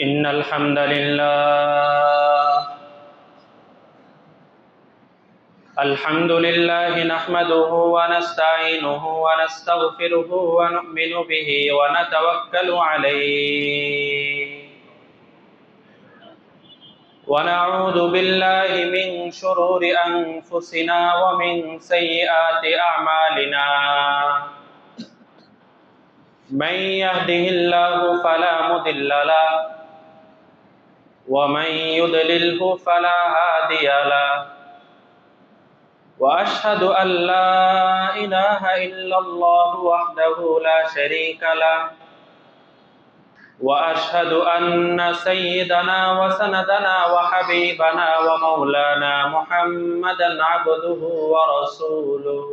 إن الحمد لله نحمده ونستعينه ونستغفره ونؤمن به ونتوكل عليه ونعوذ بالله من شرور أنفسنا ومن سيئات أعمالنا من يهده الله فلا مضل له ومن يضلله فلا هادي له وأشهد أن لا إله إلا الله وحده لا شريك له وأشهد أن سيدنا وسندنا وحبيبنا ومولانا محمدا عبده ورسوله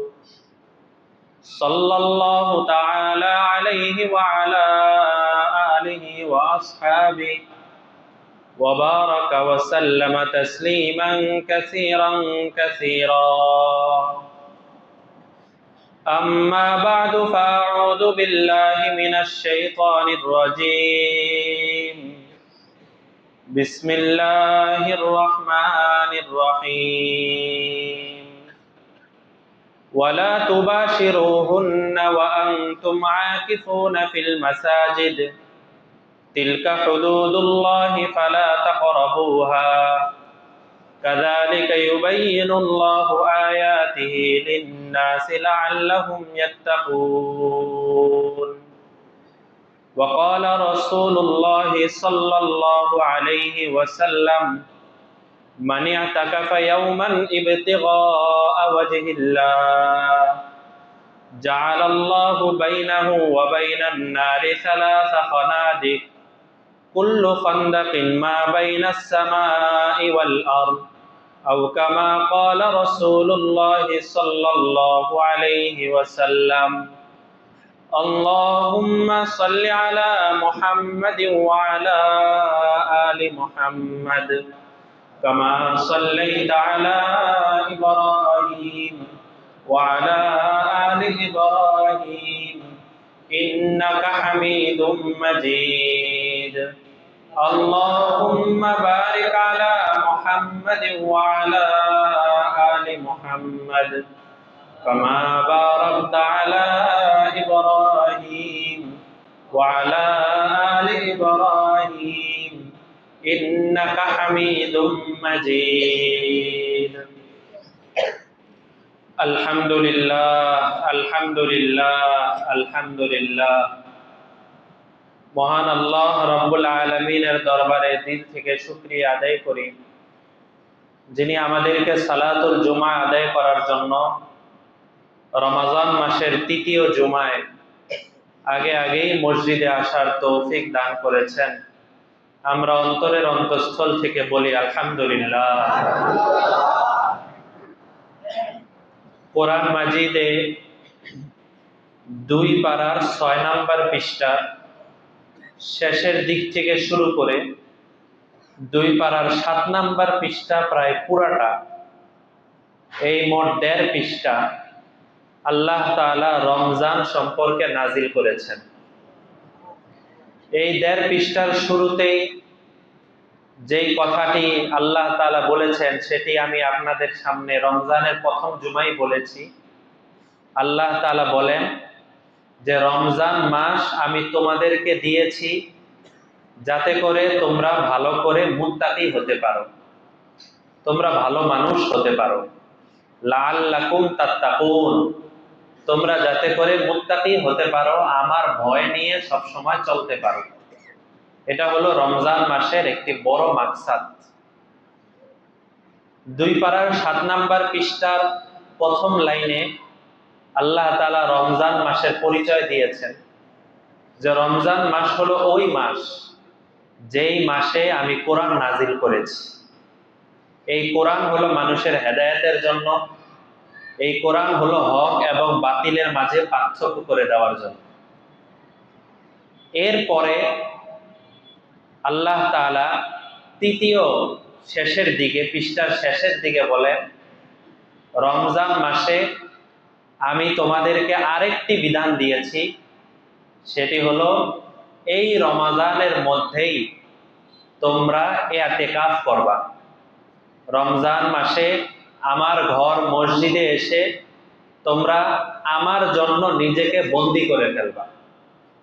صلى الله تعالى عليه وعلى آله وأصحابه وبارك وسلم تسليما كثيرا كثيرا أما بعد فأعوذ بالله من الشيطان الرجيم بسم الله الرحمن الرحيم ولا تباشروهن وأنتم عاكفون في المساجد تلك حدود الله فلا تقربوها كذلك يبين الله آياته للناس لعلهم يتقون وقال رسول الله صلى الله عليه وسلم من اعتكف يوما ابتغاء وجه الله جعل الله بينه وبين النار 3 خنادق كل خندق ما بين السماء والأرض أو كما قال رسول الله صلى الله عليه وسلم اللهم صل على محمد وعلى آل محمد كما صليت على إبراهيم وعلى آل إبراهيم إنك حميد مجيد اللهم بارك على محمد وعلى آل محمد كما باركت على إبراهيم وعلى آل إبراهيم إنك حميد مجيد আলহামদুলিল্লাহ আলহামদুলিল্লাহ আলহামদুলিল্লাহ। মহান আল্লাহ রাব্বুল আলামিনের দরবারে দিল থেকে শুকরিয়া আদায় করি, যিনি আমাদেরকে সালাতুল জুমা আদায় করার জন্য রমজান মাসের ৩য় জুমায় আগেই মসজিদে আসার তৌফিক দান করেছেন। আমরা অন্তরের অন্তঃস্থল থেকে বলি আলহামদুলিল্লাহ। কোরআন মাজিদে ২ পারার ৬ নম্বর পৃষ্ঠা শেষের দিক থেকে শুরু করে ২ পারার ৭ নম্বর পৃষ্ঠা প্রায় পুরাটা, এই মোট ১.৫ পৃষ্ঠা আল্লাহ তাআলা রমজান সম্পর্কে নাজিল করেছেন। এই ১.৫ পৃষ্ঠার শুরুতেই যেই কথাটি আল্লাহ তাআলা বলেছেন সেটি আমি আপনাদের সামনে রমজানের প্রথম জুমায় বলেছি। আল্লাহ তাআলা বলেন যে রমজান মাস আমি তোমাদেরকে দিয়েছি যাতে করে তোমরা ভালো করে মুত্তাকি হতে পারো, তোমরা ভালো মানুষ হতে পারো। লাআল্লাকুম তাত্তাকুন, তোমরা যাতে করে মুত্তাকি হতে পারো, আমার ভয় নিয়ে সব সময় চলতে পারো। এটা হলো রমজান মাসের একটি বড় মাকসাদ। ২ পারার ৭ নম্বর পৃষ্ঠার প্রথম লাইনে আল্লাহ তাআলা রমজান মাসের পরিচয় দিয়েছেন যে রমজান মাস হলো ওই মাস যেই মাসে আমি কোরআন নাজিল করেছি। এই কোরআন হলো মানুষের হেদায়েতের জন্য, এই কোরআন হলো হক এবং বাতিলের মাঝে পার্থক্য করে দেওয়ার জন্য। এরপরে আল্লাহ তাআলা তৃতীয় শেষের দিকে, পৃষ্ঠার শেষের দিকে বলেন রমজান মাসে আমি তোমাদেরকে আরেকটি বিধান দিয়েছি, সেটি হলো এই রমাজানের মধ্যেই তোমরা ইতিকাফ করবা। রমজান মাসে আমার ঘর মসজিদে এসে তোমরা আমার জন্য নিজেকে বন্দী করে ফেলবা।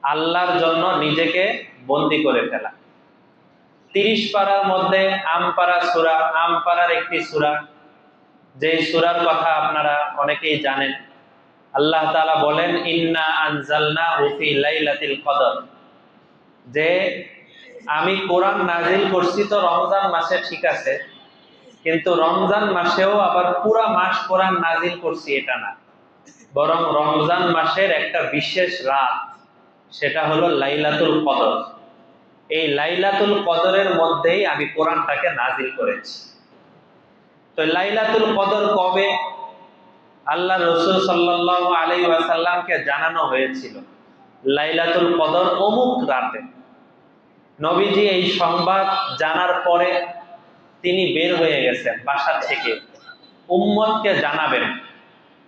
আল্লাহর জন্য নিজেকে বন্দী করে ফেলা। 30 পারার মধ্যে আমপারা সূরা, আমপারার একটি সূরা, যে সূরার কথা আপনারা অনেকেই জানেন। আল্লাহ তাআলা বলেন, ইন্না আনজালনাহু ফি লাইলাতিল কদর, যে আমি কোরআন নাজিল করছি তো রমজান মাসে, ঠিক আছে, কিন্তু রমজান মাসেও আবার পুরা মাস কোরআন নাজিল করছি এটা না, বরং রমজান মাসের একটা বিশেষ রাত, সেটা হলো লাইলাতুল কদর। এই লাইলাতুল কদরের মধ্যেই আমি কোরআনটাকে নাজিল করেছি। তো লাইলাতুল কদর কবে? আল্লাহ রাসূল সাল্লাল্লাহু আলাইহি ওয়াসাল্লামকে জানানো হয়েছিল লাইলাতুল কদর অমুক রাতে। নবীজি এই সংবাদ জানার পরে তিনি বের হয়ে গেছেন বাসা থেকে, উম্মতকে জানাবেন,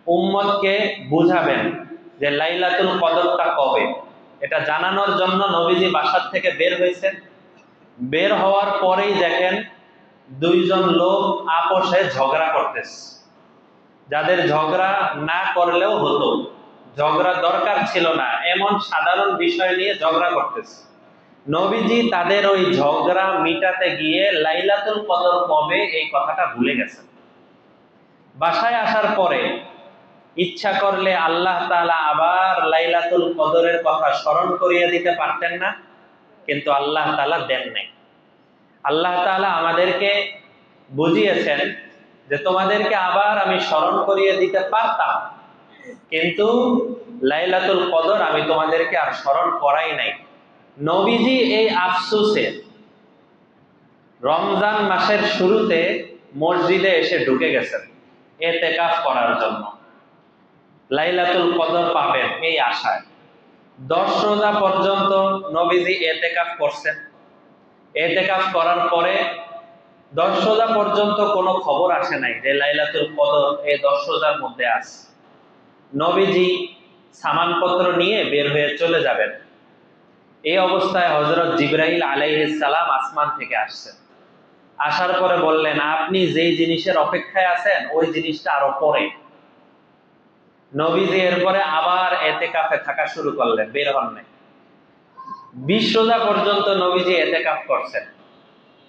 উম্মতকে বুঝাবেন যে লাইলাতুল কদরটা কবে। এটা জানানোর জন্য নবীজি বাসার থেকে বের হয়েছেন। বের হওয়ার পরেই দেখেন দুইজন লোক আপোষে ঝগড়া করতেছে, যাদের ঝগড়া না করলেও হতো, ঝগড়া দরকার ছিল না এমন সাধারণ বিষয় নিয়ে ঝগড়া করতেছে। নবীজি তাদের ওই ঝগড়া মিটাতে গিয়ে লাইলাতুল কদর কবে এই কথাটা ভুলে গেছেন। বাসায় আসার পরে ইচ্ছা করলে আল্লাহ তাআলা আবার লাইলাতুল কদরের কথা স্মরণ করিয়ে দিতে পারতেন না, কিন্তু আল্লাহ তাআলা দেন নাই। আল্লাহ তাআলা আমাদেরকে বুঝিয়েছেন যে তোমাদেরকে আবার আমি স্মরণ করিয়ে দিতে পারতাম, কিন্তু লাইলাতুল কদর আমি তোমাদেরকে আর স্মরণ করাই নাই। নবীজি এই আফসোসে রমজান মাসের শুরুতে মসজিদে এসে ঢুকে গেছেন ইতিকাফ করার জন্য, লাইলাতুল কদর পাবেন এই আশায়। 10 রোজা পর্যন্ত নবীজি ইতিকাফ করছেন। ইতিকাফ করার পরে 10 রোজা পর্যন্ত কোনো খবর আসে নাই যে লাইলাতুল কদর এই 10 রোজার মধ্যে আছে। নবীজি সামানপত্র নিয়ে বের হয়ে চলে যাবেন। এই অবস্থায় হযরত জিবরাইল আলাইহিস সালাম আসমান থেকে আসছেন। আসার পরে বললেন, আপনি যেই জিনিসের অপেক্ষায় আছেন ওই জিনিসটা আরো পরে। নবীজি এরপরে আবার ইতিকাফে থাকা শুরু করলেন, বের হন নাই। 20 রোজা পর্যন্ত নবীজি ইতিকাফ করছেন।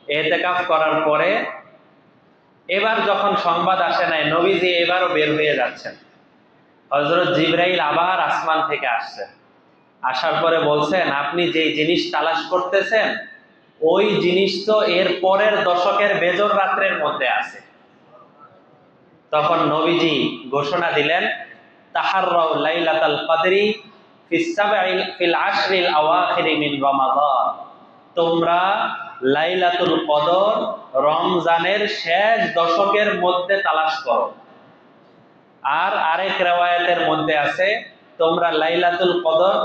ইতিকাফ করার পরে এবার যখন সংবাদ আসে নাই, নবীজি এবারও বের হয়ে যাচ্ছেন। হযরত জিবরাইল আবার আসমান থেকে আসছেন। আসার পরে বলছেন, আপনি যেই জিনিস তালাশ করতেছেন ওই জিনিস তো এর পরের দশকের বেজর রাত্রের মধ্যে আছে। তখন নবীজি ঘোষণা দিলেন, তাহাররাউ লাইলাতাল কদরি ফিল আশরিল আওয়াখিরি মিন রমাদান, তোমরা লাইলাতুল কদর রমজানের শেষ দশকের মধ্যে তালাশ করো। আর আরেক riwayতের মধ্যে আছে, তোমরা লাইলাতুল কদর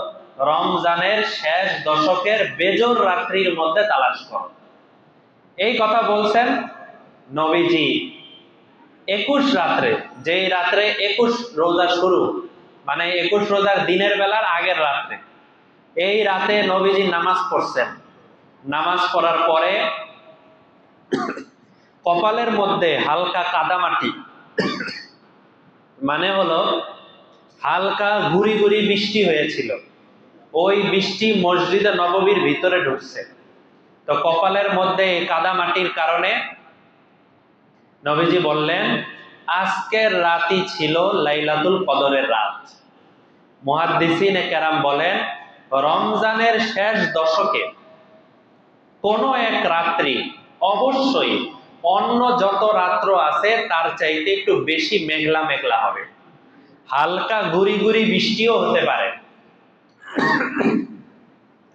রমজানের শেষ দশকের বেজর রাত্রির মধ্যে তালাশ করো। এই কথা বলছেন নবীজি 21 রাত্রে, যেই রাত্রে 21 রোজা শুরু, মানে 21 রোজার দিনের বেলার আগের রাত্রে। এই রাতে নবীজি নামাজ পড়ছেন। নামাজ পড়ার পরে কপালের মধ্যে হালকা কাদামাটি, মানে হলো হালকা গুড়ি গুড়ি বৃষ্টি হয়েছিল, ওই বৃষ্টি মসজিদে নববীর ভিতরে ঢুকছে। তো কপালের মধ্যে কাদামাটির কারণে নবীজি বললেন, আজকের রাতই ছিল লাইলাতুল কদরের রাত। মুহাদ্দিসিনে কেরাম বলেন, রমজানের শেষ দশকে কোনো এক রাত্রি অবশ্যই অন্য যত রাত্র আছে তার চাইতে একটু বেশি মেঘলা মেঘলা হবে, হালকা গুড়ি গুড়ি বৃষ্টিও হতে পারে।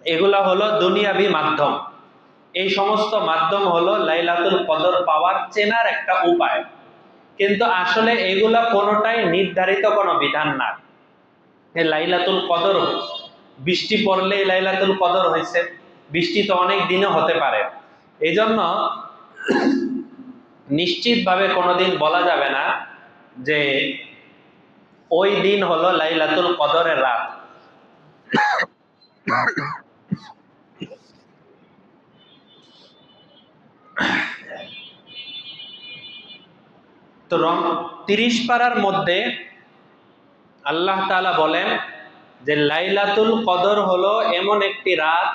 এগুলা হলো দুনিয়াবি মাধ্যম। এই সমস্ত মাধ্যম হলো লাইলাতুল কদর পাওয়ার চেনার একটা উপায়, কিন্তু আসলে এগুলা কোনোটাই নির্ধারিত কোনো বিধান না। লাইলাতুল কদর বৃষ্টি পড়লেই লাইলাতুল কদর হয়েছে, বৃষ্টি তো অনেক দিনও হতে পারে। এই জন্য নিশ্চিতভাবে কোনোদিন বলা যাবে না যে ওই দিন হলো লাইলাতুল কদরের রাত। তো 30 পারার মধ্যে আল্লাহ তাআলা বলেন যে লাইলাতুল কদর হলো এমন একটি রাত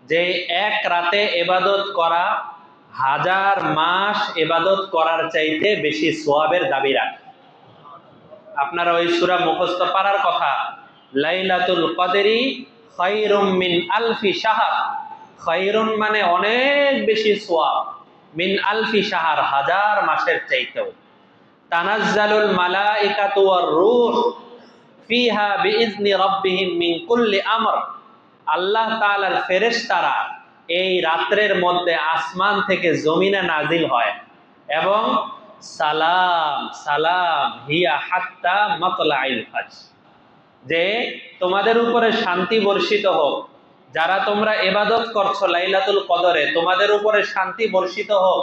যে এক রাতে ইবাদত করা 1000 মাস ইবাদত করার চাইতে বেশি সওয়াবের দাবি রাখে। আপনারা ওই সূরা মুখস্থ পারার কথা, লাইলাতুল কদরি খায়রুম মিন আলফি শাহর। খায়রুন মানে অনেক বেশি সওয়াব, মিন আলফি শাহর 1000 মাসের চাইতেও। তানাজ্জালুল মালাইকাতু ওয়ার রূহ ফিহা বিইজনি রাব্বিহিম মিন কুল্লি আমর। আল্লাহ তাআলার ফেরেশতারা এই রাত্রের মধ্যে আসমান থেকে জমিনে নাজিল হয় এবং সালাম সালাম হিয়া হাত্তা মাতলাইল ফাজর, যে তোমাদের উপরে শান্তি বর্ষিত হোক, যারা তোমরা ইবাদত করছো লাইলাতুল কদরে তোমাদের উপরে শান্তি বর্ষিত হোক,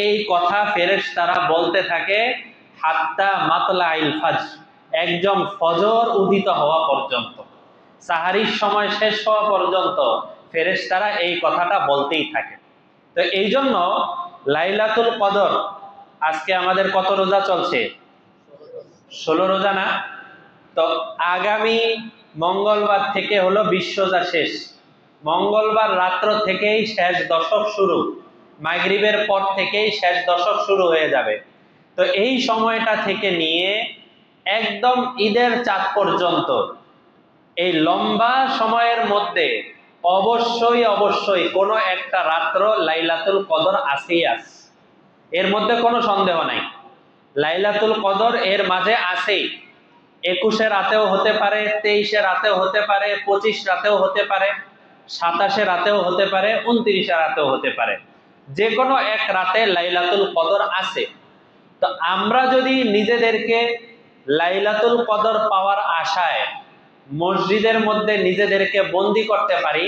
এই কথা ফেরেশতারা বলতে থাকে হাত্তা মাতলাইল ফাজর, একদম ফজর উদিত হওয়া পর্যন্ত, সাহারির সময় শেষ হওয়া পর্যন্ত ফেরেশতারা এই কথাটা বলতেই থাকে। তো এই জন্য লাইলাতুল কদর, আজকে আমাদের কত রোজা চলছে? 16 রোজা না? তো আগামী মঙ্গলবার থেকে হলো 20 রোজা শেষ। মঙ্গলবার রাত্র থেকেই শেষ দশক শুরু, মাগরিবের পর থেকেই শেষ দশক শুরু হয়ে যাবে। তো এই সময়টা থেকে নিয়ে একদম ঈদের চাঁদ পর্যন্ত এই লম্বা সময়ের মধ্যে অবশ্যই অবশ্যই কোনো একটা রাত্র লাইলাতুল কদর আসেই আছে, এর মধ্যে কোনো সন্দেহ নাই। লাইলাতুল কদর এর মাঝে আসেই। 21 রাতেও হতে পারে, 23 রাতেও হতে পারে, 25 রাতেও হতে পারে, 27 রাতেও হতে পারে, 29 রাতেও হতে পারে, যে কোনো এক রাতে লাইলাতুল কদর আছে। তো আমরা যদি নিজেদেরকে লাইলাতুল কদর পাওয়ার আশায় মসজিদের মধ্যে নিজেদেরকে বন্দি করতে পারি,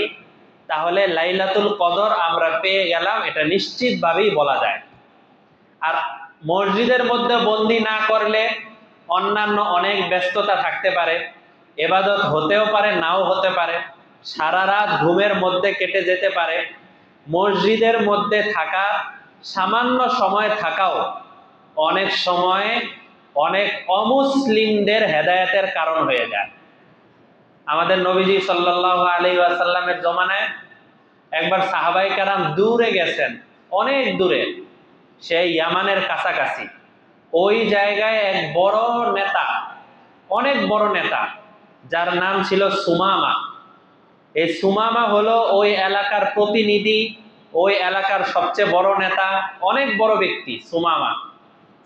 তাহলে লাইলাতুল কদর আমরা পেয়ে গেলাম, এটা নিশ্চিতভাবেই বলা যায়। আর মসজিদের মধ্যে বন্দি না করলে অন্যান্য অনেক ব্যস্ততা থাকতে পারে, ইবাদত হতেও পারে নাও হতে পারে, সারা রাত ঘুমের মধ্যে কেটে যেতে পারে। মসজিদের মধ্যে থাকা, সামান্য সময় থাকাও অনেক সময় অনেক অমুসলিমদের হেদায়েতের কারণ হয়ে যায়। আমাদের নবীজি সাল্লাল্লাহু আলাইহি ওয়াসাল্লামের জমানায় একবার সাহাবায়ে কেরাম দূরে গেছেন, অনেক দূরে, সেই ইয়ামানের কাছাকাছি। ওই জায়গায় এক বড় নেতা, অনেক বড় নেতা, যার নাম ছিল সুমামা। এই সুমামা হলো ওই এলাকার প্রতিনিধি, ওই এলাকার সবচেয়ে বড় নেতা, অনেক বড় ব্যক্তি সুমামা।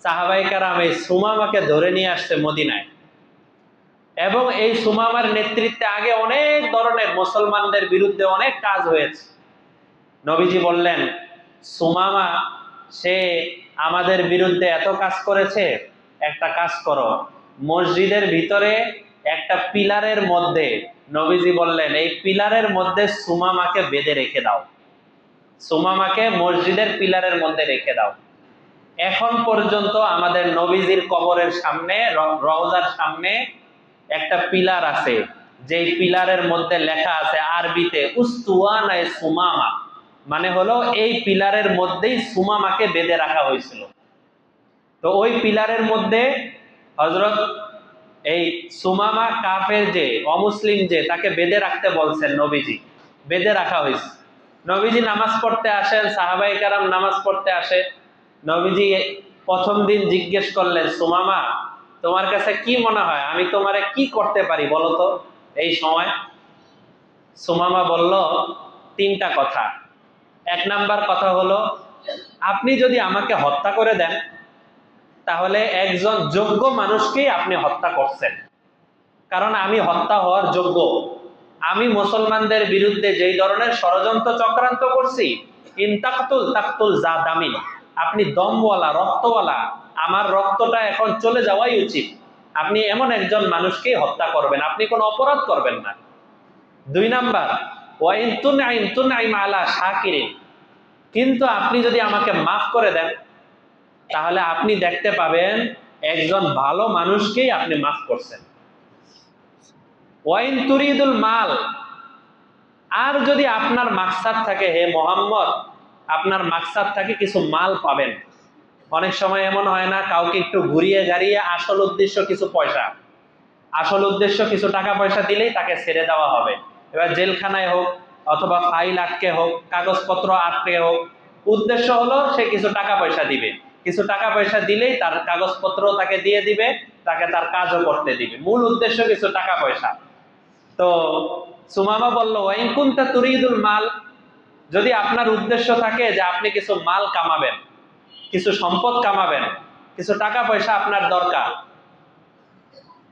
সাহাবায়ে কেরাম এই সুমামাকে ধরে নিয়ে আসছে মদিনায়, এবং এই সুমামার নেতৃত্বে আগে অনেক ধরনের মুসলমানদের বিরুদ্ধে অনেক কাজ হয়েছে। নবীজি বললেন, সুমামা সে আমাদের বিরুদ্ধে এত কাজ করেছে, একটা কাজ করো, মসজিদের ভিতরে একটা পিলারের মধ্যে, নবীজি বললেন এই পিলারের মধ্যে সুমামাকে বেঁধে রেখে দাও, সুমামাকে মসজিদের পিলারের মধ্যে রেখে দাও। এখন পর্যন্ত আমাদের নবীজির কবরের সামনে, রওজার সামনে একটা পিলার আছে, যেই পিলারের মধ্যে লেখা আছে আরবিতে উস্তুয়ানা সুমামা, মানে হলো এই পিলারের মধ্যেই সুমামাকে বেঁধে রাখা হয়েছিল। তো ওই পিলারের মধ্যে হযরত এই সুমামা কাফের, যে অমুসলিম, যে তাকে বেঁধে রাখতে বলছেন নবীজি, বেঁধে রাখা হয়েছে। নবীজি নামাজ পড়তে আসেন, সাহাবায়ে কেরাম নামাজ পড়তে আসে। নবীজি প্রথম দিন জিজ্ঞেস করলেন, সুমামা তোমার কাছে কি মনে হয় আমি তোমারে কি করতে পারি বলো তো এই সময়? সুমামা বলল 3টা কথা। 1 নাম্বার কথা হলো, আপনি যদি আমাকে হত্যা করে দেন তাহলে একজন যোগ্য মানুষকেই আপনি হত্যা করছেন, কারণ আমি হত্যা হওয়ার যোগ্য। আমি মুসলমানদের বিরুদ্ধে যেই ধরনের ষড়যন্ত্র চক্রান্ত করছি, ইন তাকতুল তাকতুল যা দামিন, আপনি দমওয়ালা, রক্তওয়ালা, আমার রক্তটা এখন চলে যাওয়াই উচিত। আপনি এমন একজন মানুষকেই হত্যা করবেন, আপনি কোনো অপরাধ করবেন না। 2 নাম্বার, ওয়াইন তুনআইম আলা শাকিরিন, কিন্তু আপনি যদি আমাকে মাফ করে দেন তাহলে আপনি দেখতে পাবেন একজন ভালো মানুষকেই আপনি মাফ করছেন। ওয়াইন তুরিদুল মাল, আর যদি আপনার মাকসাদ থাকে, হে মোহাম্মদ আপনার মাকসাদ থাকে কিছু মাল পাবেন, অনেক সময় এমন হয় না, কাউকে একটু ঘুরিয়ে গাড়িয়ে আসল উদ্দেশ্য কিছু পয়সা, আসল উদ্দেশ্য কিছু টাকা পয়সা দিলেই তাকে ছেড়ে দেওয়া হবে। এবার জেলখানায় হোক অথবা ফাইল আটকে হোক, কাগজপত্র আটকে হোক, উদ্দেশ্য হলো সে কিছু টাকা পয়সা দিবে, কিছু টাকা পয়সা দিলেই তার কাগজপত্র তাকে দিয়ে দিবে, তাকে তার কাজও করতে দিবে, মূল উদ্দেশ্য কিছু টাকা পয়সা। তো সুমামা বলল, ওয়াইন কুনতা তুরিদুল মাল, যদি আপনার উদ্দেশ্য থাকে যে আপনি কিছু মাল কামাবেন, কিছু সম্পদ কামাবেন, কিছু টাকা পয়সা আপনার দরকার,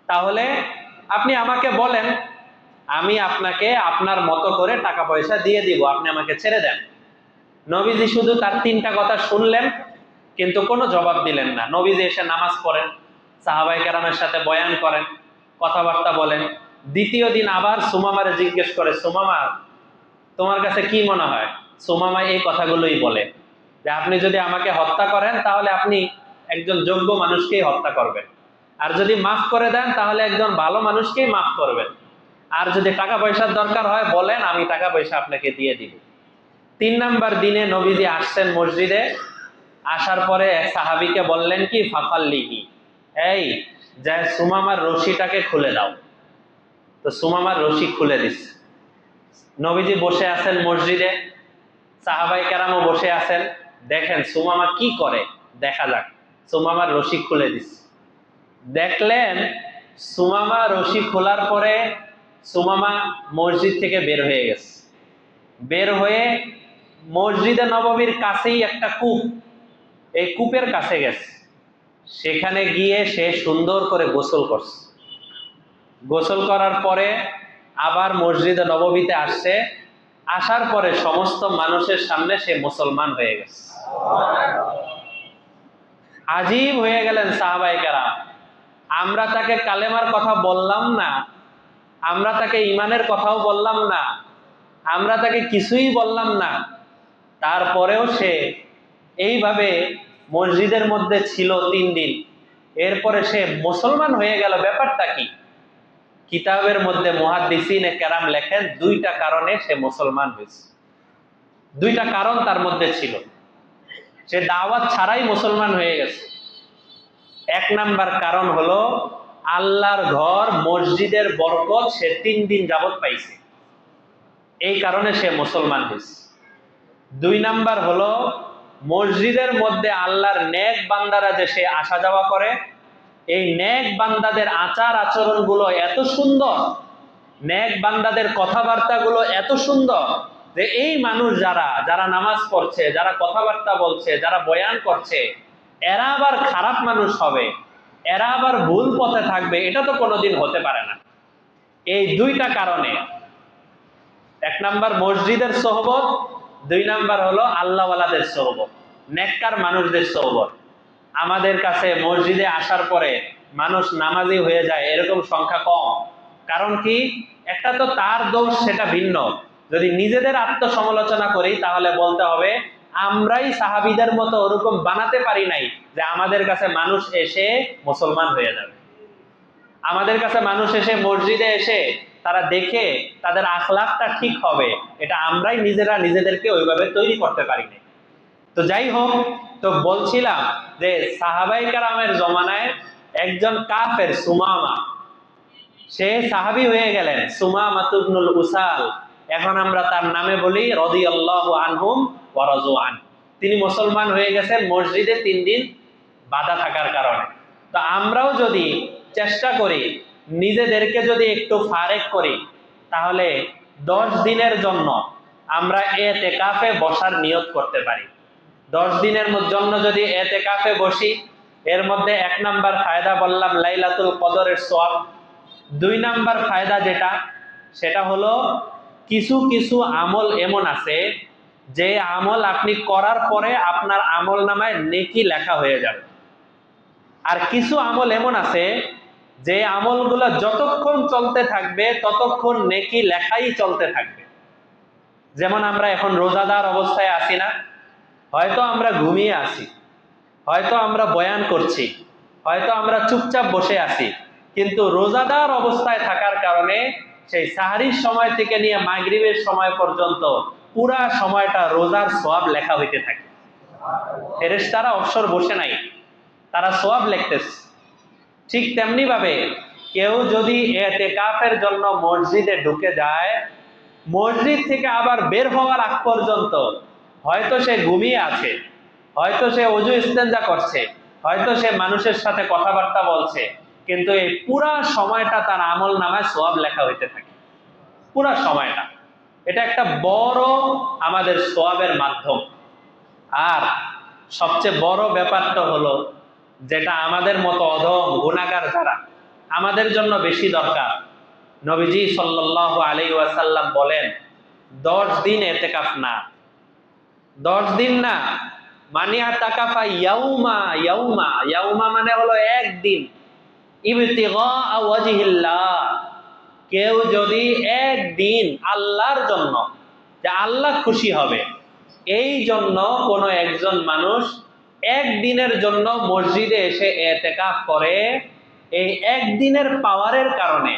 তাহলে আপনি আমাকে বলেন, আমি আপনাকে আপনার মতো করে টাকা পয়সা দিয়ে দিব, আপনি আমাকে ছেড়ে দেন। নবীজি শুধু তার 3টা কথা শুনলেন, কিন্তু কোনো জবাব দিলেন না। নবীজি এসে নামাজ পড়েন, সাহাবায়ে কেরামের সাথে বয়ান করেন, কথাবার্তা বলেন। দ্বিতীয় দিন আবার সুমামারে জিজ্ঞেস করে, সুমামা তোমার কাছে কি মনে হয়? সুমামা এই কথাগুলোই বলে যে আপনি যদি আমাকে হত্যা করেন তাহলে আপনি একজন যোগ্য মানুষকেই হত্যা করবেন, আর যদি মাফ করে দেন তাহলে একজন ভালো মানুষকেই মাফ করবেন, আর যদি টাকা পয়সার দরকার হয় বলেন, আমি টাকা পয়সা আপনাকে দিয়ে দিব। 3 নাম্বার দিনে নবীজি আসছেন মসজিদে। আসার পরে এক সাহাবীকে বললেন কি, ফাফাল্লিহি, এই যে সুমামার রশিটাকে খুলে দাও। তো সুমামার রশি খুলে দিস। নবীজি বসে আছেন মসজিদে, সাহাবায়ে কেরামও বসে আছেন। দেখেন সুমামা কি করে, দেখা যাক। সুমামার রশি খুলে দিস। দেখলেন সুমামা রশি খোলার পরে সুমামা মসজিদ থেকে বের হয়ে গেছে। বের হয়ে মসজিদে নববীর কাছেই একটা কূপ, এই কূপের কাছে গেছে। সেখানে গিয়ে সে সুন্দর করে গোসল করছে। গোসল করার পরে আবার মসজিদে নববীতে আসছে। আসার পরে সমস্ত মানুষের সামনে সে মুসলমান হয়ে গেছে। আজীব হয়ে গেলেন সাহাবায়ে কেরাম। আমরা তাকে কালেমার কথা বললাম না, আমরা তাকে ইমানের কথাও বললাম না, আমরা তাকে কিছুই বললাম না, তারপরেও সে এইভাবে মসজিদের মধ্যে ছিল 3 দিন। এরপরে সে মুসলমান হয়ে গেল। ব্যাপারটা কি? কিতাবের মধ্যে মুহাদ্দিসিনে কেরাম লেখেন 2টা কারণে সে মুসলমান হয়েছে। 2টা কারণ তার মধ্যে ছিল। সে দাওয়াত ছাড়াই মুসলমান হয়ে গেছে। 1 নাম্বার কারণ হলো আল্লাহর ঘর মসজিদের বরকত সে 3 দিন যাবত পাইছে, এই কারণে সে মুসলমান হয়েছে। 2 নাম্বার হলো মসজিদের মধ্যে আল্লাহর নেক বান্দারা যে সে আসা যাওয়া করে, এই নেক বান্দাদের আচার আচরণ গুলো এত সুন্দর, নেক বান্দাদের কথাবার্তা গুলো এত সুন্দর যে এই মানুষ যারা যারা নামাজ পড়ছে, যারা কথাবার্তা বলছে, যারা বয়ান করছে, এরা আবার খারাপ মানুষ হবে, এরা আবার ভুল পথে থাকবে, এটা তো কোনোদিন হতে পারে না। এই 2টা কারণে, 1 নাম্বার মসজিদের সোহবত, 2 নাম্বার হলো আল্লাহওয়ালাদের সোহবত, নেককার মানুষদের সোহবত। আমাদের কাছে মসজিদে আসার পরে মানুষ নামাজি হয়ে যায় এরকম সংখ্যা কম। কারণ কি? একটা তো তার দোষ, সেটা ভিন্ন। যদি নিজেদের আত্মসমালোচনা করি তাহলে বলতে হবে আমরাই সাহাবীদের মতো ওরকম বানাতে পারি নাই যে আমাদের কাছে মানুষ এসে মুসলমান হয়ে যাবে। আমাদের কাছে মানুষ এসে মসজিদে এসে তারা দেখে তাদের আখলাকটা ঠিক হবে, এটা আমরাই নিজেরা নিজেদেরকে ওইভাবে তৈরি করতে পারি না। তো যাই হোক, তো বলছিলাম যে সাহাবায়ে কেরামের জমানায় একজন কাফের সুমামা, সে সাহাবী হয়ে গেলেন, সুমামা ইবনুল উসাল। এখন আমরা তার নামে বলি রাদিয়াল্লাহু আনহুম ওয়া রাযু আন। তিনি মুসলমান হয়ে গেছেন মসজিদে 3 দিন বাধা থাকার কারণে। তো আমরাও যদি চেষ্টা করি, নিজেদেরকে যদি একটু ফারেক করি, তাহলে 10 দিনের জন্য আমরা ইতিকাফে বসার নিয়ত করতে পারি। 10 দিনের জন্য যদি ইতিকাফে বসি, এর মধ্যে 1 নাম্বার ফায়দা বললাম লাইলাতুল কদরের সওয়াব। 2 নাম্বার ফায়দা যেটা, সেটা হলো কিছু কিছু আমল এমন আছে যে আমল আপনি করার পরে আপনার আমল নামায় নেকি লেখা হয়ে যাবে। আর কিছু আমল এমন আছে যে আমলগুলো যতক্ষণ চলতে থাকবে ততক্ষণ নেকি লেখাই চলতে থাকবে। যেমন আমরা এখন রোজাদার অবস্থায় আছি না, হয়তো আমরা ঘুমিয়ে আছি, হয়তো আমরা বয়ান করছি, হয়তো আমরা চুপচাপ বসে আছি, কিন্তু রোজাদার অবস্থায় থাকার কারণে সেই সাহরির সময় থেকে নিয়ে মাগরিবের সময় পর্যন্ত পুরা সময়টা রোজার সওয়াব লেখা হইতে থাকে। ফেরেশতারা অবসর বসে নাই, তারা সওয়াব লিখতেছে। ঠিক তেমনি ভাবে কেউ যদি ইতিকাফের জন্য মসজিদে ঢুকে যায়, মসজিদ থেকে আবার বের হওয়ার আগ পর্যন্ত হয়তো সে ঘুমিয়ে আছে, হয়তো সে ওযু ইস্তেঞ্জা করছে, হয়তো সে মানুষের সাথে কথাবার্তা বলছে, কিন্তু এই পুরা সময়টা তার আমল নামায় সওয়াব লেখা হইতে থাকে। পুরা সময়টা এটা একটা বড় আমাদের সওয়াবের মাধ্যম। আর সবচেয়ে বড় ব্যাপারটা হলো, যেটা আমাদের মতো অধম গুনাহগার যারা, আমাদের জন্য বেশি দরকার। নবীজি সাল্লাল্লাহু আলাইহি ওয়াসাল্লাম বলেন 10 দিন ইতিকাফ না, 10 দিন না, মানে আতাকাফা ইয়াউমা ইয়াউমা, ইয়াউমা মানে হলো একদিন, ইবতিগা ওয়াজহিল্লাহ, কেউ যদি একদিন আল্লাহর জন্য, যে আল্লাহ খুশি হবে এই জন্য কোনো একজন মানুষ একদিনের জন্য মসজিদে এসে ইতিকাফ করে, এই একদিনের পাওয়ারের কারণে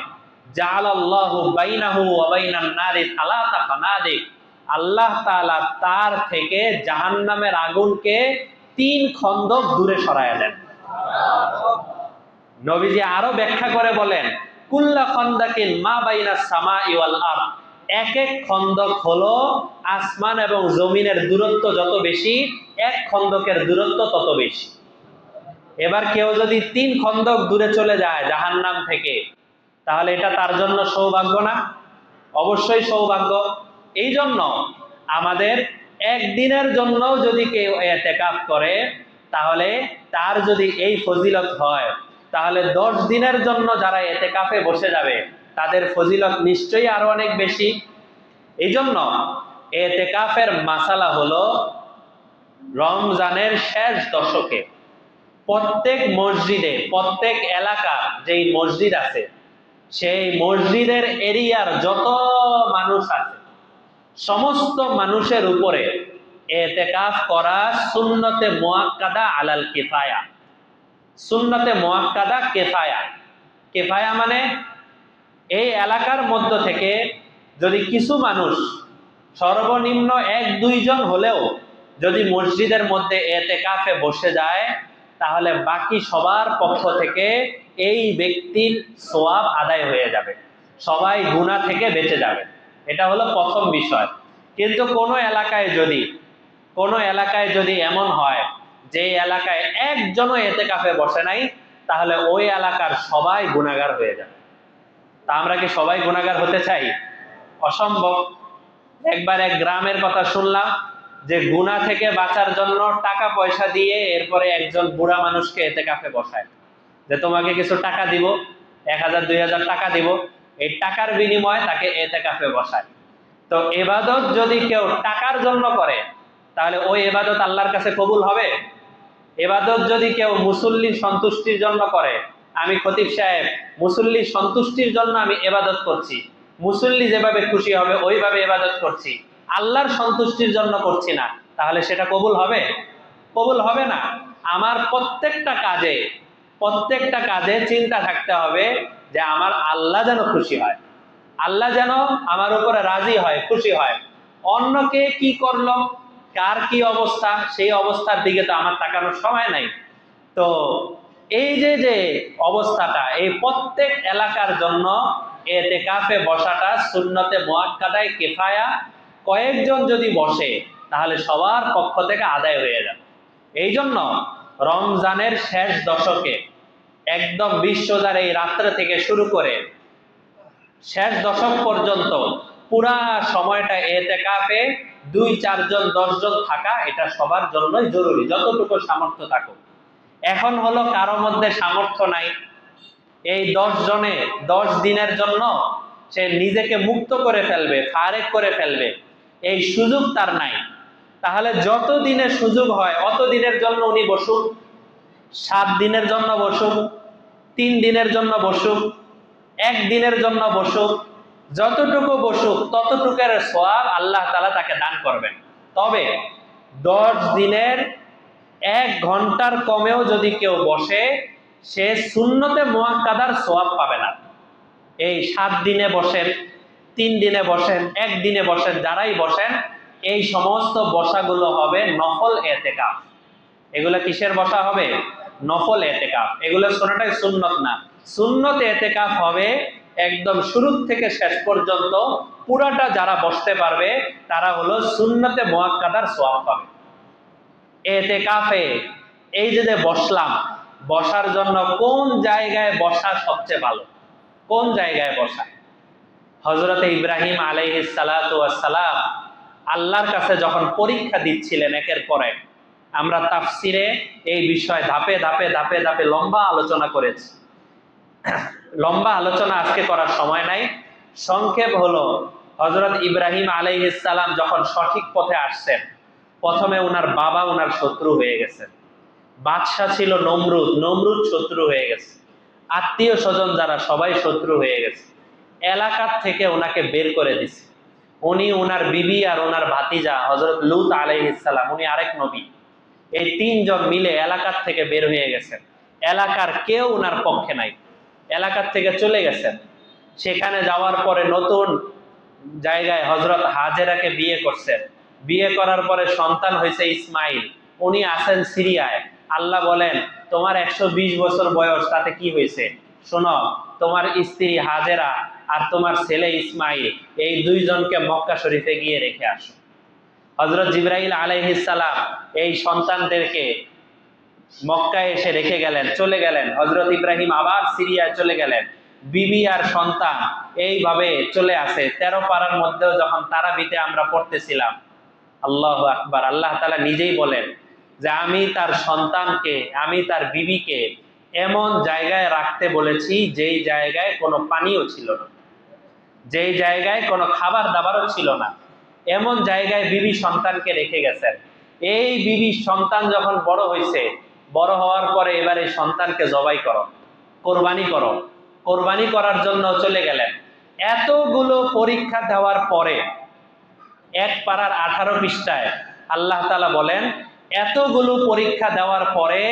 জাআলাল্লাহু বাইনাহু ওয়া বাইনান নারি সালাসা ফানাদিক, আল্লাহ তাআলা তার থেকে জাহান্নামের আগুনকে 3 খন্দক দূরে সরায়া দেন। নবীজি আরো ব্যাখ্যা করে বলেন, কুল্লা খন্দাকিন মা বাইনাস সামাই ওয়াল আরদ, এক এক খন্দক হলো আসমান এবং জমিনের দূরত্ব যত বেশি, এক খন্দকের দূরত্ব তত বেশি। এবার কেউ যদি 3 খন্দক দূরে চলে যায় জাহান্নাম থেকে, তাহলে এটা তার জন্য সৌভাগ্য না? অবশ্যই সৌভাগ্য। এই জন্য আমাদের একদিনের জন্য যদি কেউ ইতিকাফ করে, তাহলে তার যদি এই ফজিলত হয়, তাহলে 10 দিনের জন্য যারা ইতিকাফে বসে যাবে তাদের ফজিলত নিশ্চয়ই আরো অনেক বেশি। এই জন্য ইতিকাফের মাসালা হলো, রমজানের শেষ দশকে প্রত্যেক মসজিদে, প্রত্যেক এলাকা যেই মসজিদ আছে, সেই মসজিদের এরিয়ার যত মানুষ আছে সমস্ত মানুষের উপরে ইতিকাফ করা সুন্নতে মুআক্কাদা আলাল কিফায়া। সুন্নতে মুআক্কাদা কিফায়া, কিফায়া মানে এই এলাকার মধ্য থেকে যদি কিছু মানুষ, সর্বনিম্ন 1-2 জন হলেও যদি মসজিদের মধ্যে ইতিকাফে বসে যায়, তাহলে বাকি সবার পক্ষ থেকে এই ব্যক্তির সওয়াব আদায় হয়ে যাবে, সবাই গুনাহ থেকে বেঁচে যাবে। এটা হলো প্রথম বিষয়। কিন্তু কোনো এলাকায় যদি এমন হয় যে এলাকায় একজনও ইতিকাফে বসে নাই, তাহলে ওই এলাকার সবাই গুনাহগার হয়ে যাবে। তা আমরা কি সবাই গুনাহগার হতে চাই? অসম্ভব। একবার এক গ্রামের কথা শুনলাম, যে গুনাহ থেকে বাঁচার জন্য টাকা পয়সা দিয়ে এরপরে একজন বুড়া মানুষকে ইতিকাফে বসায়, যে তোমাকে কিছু টাকা দিব, 1000-2000 টাকা দিব, এই টাকার বিনিময়ে তাকে ইতিকাফে বসায়। তো ইবাদত যদি কেউ টাকার জন্য করে, তাহলে ওই ইবাদত আল্লাহর কাছে কবুল হবে? ইবাদত যদি কেউ মুসল্লির সন্তুষ্টির জন্য করে, আমি খতিব সাহেব মুসল্লির সন্তুষ্টির জন্য আমি ইবাদত করছি, মুসল্লি যেভাবে খুশি হবে ওইভাবে ইবাদত করছি, আল্লাহর সন্তুষ্টির জন্য করছি না, তাহলে সেটা কবুল হবে? কবুল হবে না। আমার প্রত্যেকটা কাজে চিন্তা থাকতে হবে যে আমার আল্লাহ যেন খুশি হয়, আল্লাহ যেন আমার উপরে রাজি হয়, খুশি হয়। অন্যকে কি করলো, কার কি অবস্থা, সেই অবস্থার দিকে তো আমার তাকানোর সময় নাই। তো এই যে অবস্থাটা, এই প্রত্যেক এলাকার জন্য ইতিকাফে বসাটা সুন্নতে মুআক্কাদায়ে কিফায়া, কয়েকজন যদি বসে তাহলে সবার পক্ষ থেকে আদায় হয়ে যাবে। এই জন্য রমজানের শেষ দশকে একদম 20 রোজার এই রাত্রে থেকে শুরু করে শেষ দশক পর্যন্ত পুরা সময়টা ইতিকাফে 2-4 জন 10 জন থাকা, এটা সবার জন্যই জরুরি, যতটুকু সামর্থ্য থাকুক। এখন হলো কারো মধ্যে সামর্থ্য নাই, এই 10 জনে 10 দিনের জন্য সে নিজেকে মুক্ত করে ফেলবে, ফারেক করে ফেলবে, এই সুযোগ তার নাই। তাহলে যত দিনের সুযোগ হয় অত দিনের জন্য উনি বসুক, 7 দিনের জন্য বসুক, 3 দিনের জন্য বসুক, 1 দিনের জন্য বসুক, যতটুকু বসুক ততটুকুর সওয়াব আল্লাহ তাআলা তাকে দান করবেন। তবে 10 দিনের 1 ঘন্টার কমেও যদি কেউ বসে, সে সুন্নতে মুআক্কাদার সওয়াব পাবে না। এই 7 দিনে বসেন, 3 দিনে বসেন, 1 দিনে বসেন, যারাই বসেন, এই সমস্ত বসাগুলো হবে নফল এতেকাফ। এগুলো কিসের বসা হবে? নফল এতেকাফ। এগুলো কোনটাই সুন্নত না। সুন্নত এতেকাফ হবে একদম শুরু থেকে শেষ পর্যন্ত পুরাটা যারা বসতে পারবে তারা হলো সুন্নতে মুআক্কাদার সওয়াব পাবে। এতেকাফে এই যে বসলাম, বসার জন্য কোন জায়গায় বসা সবচেয়ে ভালো? কোন জায়গায় বসা? হযরতে ইব্রাহিম আলাইহিস সালাতু ওয়াস সালাম আল্লাহর কাছে যখন পরীক্ষা দিচ্ছিলেন একের পর এক, আমরা তাফসিরে এই বিষয় ধাপে ধাপে ধাপে ধাপে লম্বা আলোচনা করেছি। লম্বা আলোচনা আজকে করার সময় নাই। সংক্ষেপ হলো, হযরত ইব্রাহিম আলাইহিস সালাম যখন সঠিক পথে আসছেন, প্রথমে ওনার বাবা ওনার শত্রু হয়ে গেছেন। বাদশা ছিল নমরুদ, নমরুদ শত্রু হয়ে গেছে। আত্মীয় স্বজন যারা সবাই শত্রু হয়ে গেছে। এলাকার থেকে ওনাকে বের করে দিছে। উনি, ওনার বিবি আর ওনার ভাতিজা হযরত লূত আলাইহিস সালাম, উনি আরেক নবী, এই তিনজন মিলে এলাকার থেকে বের হয়ে গেছেন। এলাকার কেউ ওনার পক্ষে নাই, এলাকার থেকে চলে গেছেন। সেখানে যাওয়ার পরে নতুন জায়গায় হযরত হাজেরাকে বিয়ে করছেন। বিয়ে করার পরে সন্তান হয়েছে ইসমাইল। উনি আছেন সিরিয়ায়। আল্লাহ বলেন, তোমার 120 বছর বয়স, তাতে কি হয়েছে? শোনো, তোমার স্ত্রী হাজেরা আর তোমার ছেলে ইসমাইল, এই দুইজনকে মক্কা শরীফে গিয়ে রেখে আসো। হযরত জিবরাইল আলাইহিস সালাম এই সন্তানদেরকে মক্কায় এসে রেখে গেলেন, চলে গেলেন। হযরত ইব্রাহিম আবার সিরিয়ায় চলে গেলেন। বিবি আর সন্তান এইভাবে চলে আসে। 13 পারার মধ্যেও যখন তারাবিতে আমরা পড়তেছিলাম, আল্লাহু আকবার, আল্লাহ তাআলা নিজেই বলেন যে আমি তার সন্তানকে, আমি তার বিবিকে এমন জায়গায় রাখতে বলেছি যেই জায়গায় কোনো পানিও ছিল না, যেই জায়গায় কোনো খাবার দাবারও ছিল না, এমন জায়গায় বিবি সন্তানকে রেখে গেছেন। এই বিবি সন্তান যখন বড় হয়েছে, বড় হওয়ার পরে এবার এই সন্তানকে জবাই করো, কোরবানি করো। কোরবানি করার জন্য চলে গেলেন। এতগুলো পরীক্ষা দেওয়ার পরে 1 পারার 18 পৃষ্ঠায় আল্লাহ তাআলা বলেন, এতগুলো পরীক্ষা দেওয়ার পরে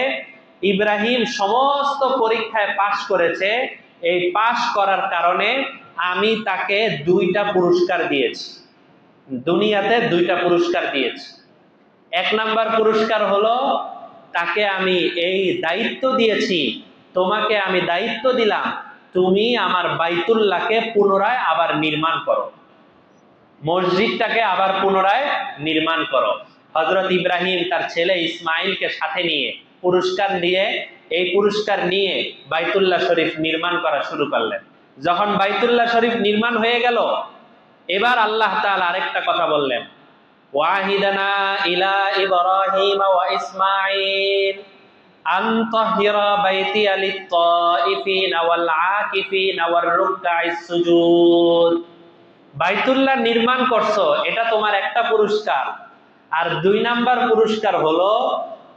ইব্রাহিম সমস্ত পরীক্ষায় পাশ করেছে। এই পাশ করার কারণে আমি তাকে 2টা পুরস্কার দিয়েছি। দুনিয়াতে 2টা পুরস্কার দিয়েছি। 1 নাম্বার পুরস্কার হলো, তাকে আমি এই দায়িত্ব দিয়েছি, তোমাকে আমি দায়িত্ব দিলাম, তুমি আমার বাইতুল্লাহকে পুনরায় আবার নির্মাণ করো, মসজিদটাকে আবার পুনরায় নির্মাণ করো। হযরত ইব্রাহিম তার ছেলে ইসমাইলকে সাথে নিয়ে পুরস্কার দিয়ে, এই পুরস্কার নিয়ে বাইতুল্লাহ শরীফ নির্মাণ করা শুরু করলেন। যখন বাইতুল্লাহ শরীফ নির্মাণ হয়ে গেল, এবার আল্লাহ তাআলা আরেকটা কথা বললেন, ওয়াহিদানা ইলা ইব্রাহিম ওয়া ইসমাঈল আন তাহিরা বাইতিয়া লিত-তাইফিনা ওয়াল আকিফিনা ওয়ার রুকআইস সুজুদ। বাইতুল্লাহ নির্মাণ করছো, এটা তোমার একটা পুরস্কার। আর 2 নাম্বার পুরস্কার হলো,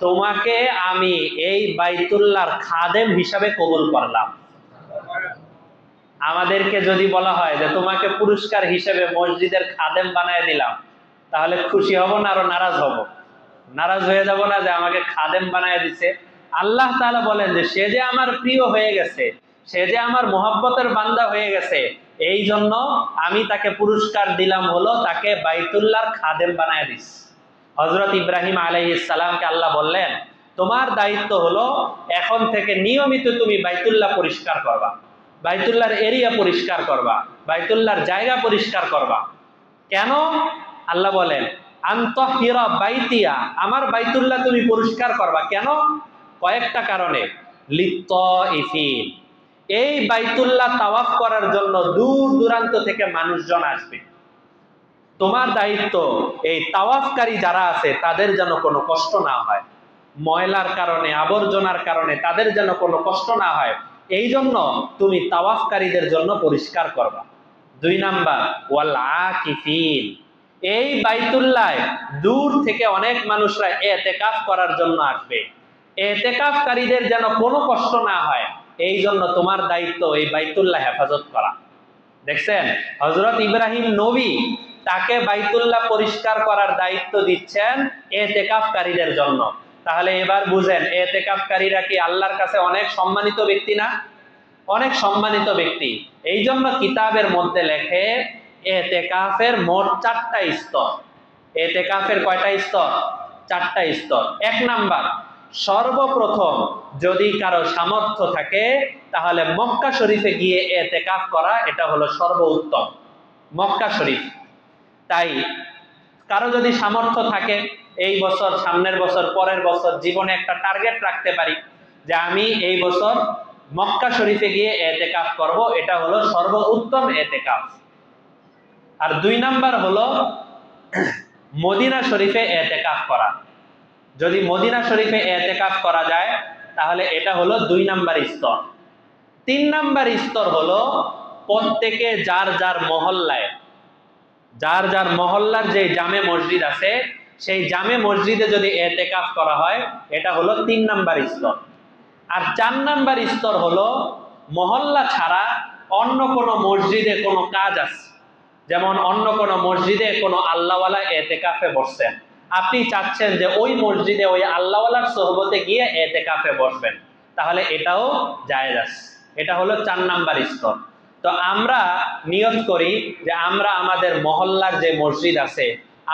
তোমাকে আমি এই বাইতুল্লাহর খাদেম হিসাবে কবুল করলাম। আমাদেরকে যদি বলা হয় যে তোমাকে পুরস্কার হিসেবে মসজিদের খাদেম বানায় দিলাম, তাহলে খুশি হব না আরো নারাজ হব? নারাজ হয়ে যাব না যে আমাকে খাদেম বানায় দিছে? আল্লাহ তাআলা বলেন যে সে যে আমার প্রিয় হয়ে গেছে, সে যে আমার মোহাব্বতের বান্দা হয়ে গেছে, এই জন্য আমি তাকে পুরস্কার দিলাম হলো তাকে বাইতুল্লাহর খাদেম বানায় দিস। হযরত ইব্রাহিম আলাইহিস সালামকে আল্লাহ বললেন, তোমার দায়িত্ব হলো এখন থেকে নিয়মিত তুমি বাইতুল্লাহ পরিষ্কার করবা, বাইতুল্লাহর এরিয়া পরিষ্কার করবা, বাইতুল্লাহর জায়গা পরিষ্কার করবা। কেন? আল্লাহ বলেন, আনতাহিরা বাইতিয়া, আমার বাইতুল্লাহ তুমি পরিষ্কার করবা। কেন? কয়েকটা কারণে। লিত-তাইফিন, এই বাইতুল্লাহ তাওয়াফ করার জন্য দূর দূরান্ত থেকে মানুষজন আসবে। তোমার দায়িত্ব এই তাওয়াফকারী যারা আছে তাদের যেন কোনো কষ্ট না হয়, ময়লার কারণে, আবর্জনার কারণে তাদের যেন কোনো কষ্ট না হয়, এই জন্য তুমি তাওয়াফকারীদের জন্য পরিষ্কার করবা। 2 নাম্বার, ওয়াল আকিফিন, এই বাইতুল্লাহ দূর থেকে অনেক মানুষরা ইতিকাফ করার জন্য আসবে, ইতিকাফকারীদের যেন কোনো কষ্ট না হয়, এই জন্য তোমার দায়িত্ব এই বাইতুল্লাহ হেফাজত করা। দেখছেন, হযরত ইব্রাহিম নবী, তাকে বাইতুল্লাহ পরিষ্কার করার দায়িত্ব দিচ্ছেন ইতিকাফকারীদের জন্য। তাহলে এবার বুঝেন, ইতিকাফকারীরা কি আল্লাহর কাছে অনেক সম্মানিত ব্যক্তি না? অনেক সম্মানিত ব্যক্তি। এই জন্য কিতাবের মধ্যে লেখে ইতিকাফের মোট 4টা স্তর। এতেকাফের কয়টা স্তর? 4টা স্তর। 1 নাম্বার, সর্বপ্রথম যদি কারো সামর্থ্য থাকে তাহলে মক্কা শরীফে গিয়ে এতেকাফ করা, এটা হলো সর্বোত্তম, মক্কা শরীফ। তাই কারো যদি সামর্থ্য থাকে, এই বছর, সামনের বছর, পরের বছর জীবনে একটা টার্গেট রাখতে পারি যে আমি এই বছর মক্কা শরীফে গিয়ে এতেকাফ করব, এটা হলো সর্বোত্তম এতেকাফ। আর 2 নাম্বার হলো মদিনা শরীফে এতেকাফ করা। যদি মদিনা শরীফে এতেকাফ করা যায় তাহলে এটা হলো 2 নাম্বার স্তর। 3 নাম্বার স্তর হলো প্রত্যেকে যার যার মহল্লায়, যার যার মহল্লার যে জামে মসজিদ আছে সেই জামে মসজিদে যদি এতেকাফ করা হয়, এটা হলো 3 নাম্বার স্তর। আর 4 নাম্বার স্তর হলো মহল্লা ছাড়া অন্য কোনো মসজিদে কোনো কাজ আছে, যেমন অন্য কোনো মসজিদে কোনো আল্লাহওয়ালা এতেকাফে বসছেন, আপনি চাচ্ছেন যে ওই মসজিদে ওই আল্লাহওয়ালার সোহবতে গিয়ে এতেকাফে বসবেন, তাহলে এটাও জায়েজ আছে। এটা হলো 4 নাম্বার স্তর। তো আমরা নিয়ত করি যে আমরা আমাদের মহল্লার যে মসজিদ আছে,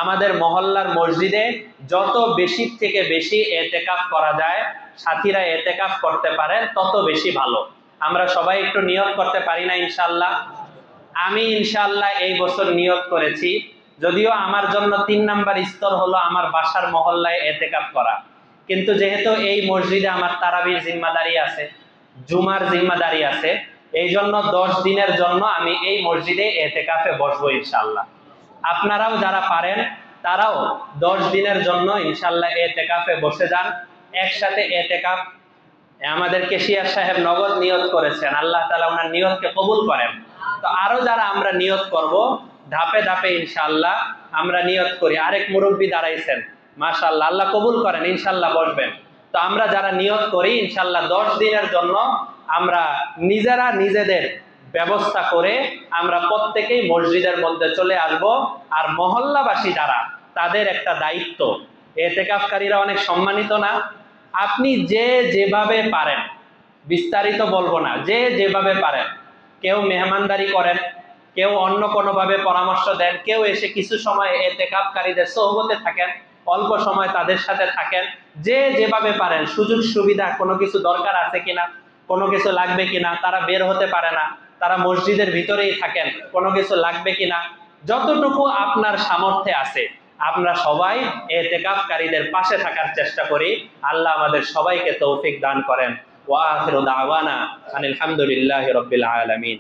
আমাদের মহল্লার মসজিদে যত বেশি থেকে বেশি এতেকাফ করা যায়, সাথীরা এতেকাফ করতে পারে, তত বেশি ভালো। আমরা সবাই একটু নিয়ত করতে পারি না ইনশাআল্লাহ? আমি ইনশাআল্লাহ এই বছর নিয়ত করেছি, যদিও আমার জন্য 3 নাম্বার স্তর হলো আমার বাসার মহল্লায় এতেকাফ করা, কিন্তু যেহেতু এই মসজিদে আমার তারাবির জিম্মাদারি আছে, জুমার জিম্মাদারি আছে, এই জন্য 10 দিনের জন্য আমি এই মসজিদে এতেকাফে বসবো ইনশাআল্লাহ। আপনারাও যারা পারেন তারাও 10 দিনের জন্য ইনশাআল্লাহ এতেকাফে বসে যান, একসাথে এতেকাফ। আমাদের কেশিয়ার সাহেব নগদ নিয়ত করেছেন, আল্লাহ তাআলা ওনার নিয়তকে কবুল করেন। তো আরো যারা আমরা নিয়ত করব, ধাপে ধাপে ইনশাআল্লাহ আমরা নিয়ত করি। আরেক মুরব্বী দাঁড়াইছেন, মাশাআল্লাহ, আল্লাহ কবুল করেন, ইনশাআল্লাহ বসবেন। তো আমরা যারা নিয়ত করি ইনশাআল্লাহ 10 দিনের জন্য আমরা নিজেরা নিজেদের ব্যবস্থা করে আমরা প্রত্যেকেই মসজিদের মধ্যে চলে আসব। আর মহল্লাবাসী যারা, তাদের একটা দায়িত্ব, এতেকাফকারীরা অনেক সম্মানিত না? আপনি যে যেভাবে পারেন, বিস্তারিত বলবো না, যে যেভাবে পারেন, কেউ মেহমানদারি করেন, কেউ অন্য কোনোভাবে পরামর্শ দেন, কেউ এসে কিছু সময় এতেকাফকারীদের সোহবতে থাকেন, অল্প সময় তাদের সাথে থাকেন, যে যেভাবে পারেন। সুযোগ সুবিধা কোনো কিছু দরকার আছে কিনা, কোনো কিছু লাগবে কিনা, তারা বের হতে পারে না, তারা মসজিদের ভিতরেই থাকেন, কোনো কিছু লাগবে কিনা, যতটুকু আপনার সামর্থ্যে আছে আমরা সবাই এতেকাফকারীদের পাশে থাকার চেষ্টা করি। আল্লাহ আমাদের সবাইকে তৌফিক দান করেন। ওয়া আখিরু দাওয়ানা আনিল হামদুলিল্লাহি রাব্বিল আলামিন।